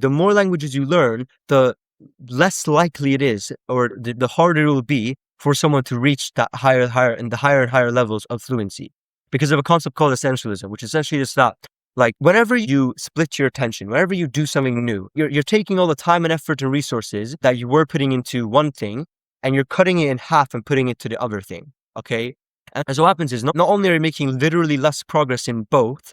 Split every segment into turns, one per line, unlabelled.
The more languages you learn, the less likely it is, or the harder it will be for someone to reach that higher and higher levels of fluency, because of a concept called essentialism, which essentially is that, like, whenever you split your attention, whenever you do something new, you're taking all the time and effort and resources that you were putting into one thing, and you're cutting it in half and putting it to the other thing. Okay. And so what happens is not only are you making literally less progress in both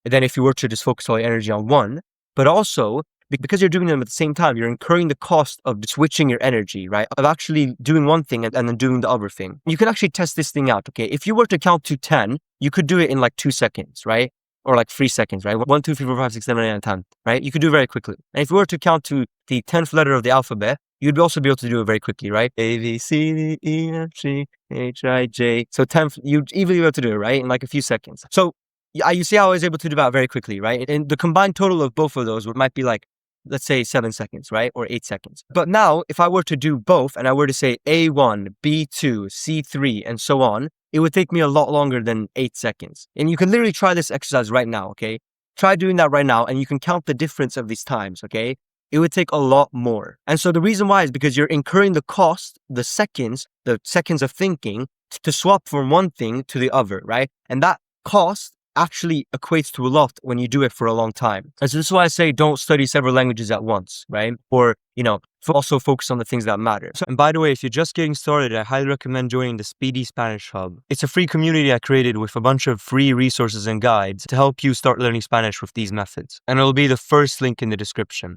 than if you were to just focus all your energy on one, but also because you're doing them at the same time, you're incurring the cost of switching your energy, right? Of actually doing one thing and then doing the other thing. You can actually test this thing out, okay? If you were to count to 10, you could do it in like 2 seconds, right? Or like 3 seconds, right? 1, 2, 3, 4, 5, 6, 7, 8, 9, 10, right? You could do it very quickly. And if you were to count to the 10th letter of the alphabet, you'd also be able to do it very quickly, right? A, B, C, D, E, F, G, H, I, J. So 10th, you'd easily be able to do it, right? In like a few seconds. So you see how I was able to do that very quickly, right? And the combined total of both of those might be like, let's say 7 seconds, right? Or 8 seconds. But now if I were to do both and I were to say A1, B2, C3, and so on, it would take me a lot longer than 8 seconds. And you can literally try this exercise right now, okay? Try doing that right now and you can count the difference of these times, okay? It would take a lot more. And so the reason why is because you're incurring the cost, the seconds of thinking to swap from one thing to the other, right? And that cost actually equates to a lot when you do it for a long time. And so this is why I say don't study several languages at once, right? Or, also focus on the things that matter. And by the way, if you're just getting started, I highly recommend joining the Speedy Spanish Hub. It's a free community I created with a bunch of free resources and guides to help you start learning Spanish with these methods. And it'll be the first link in the description.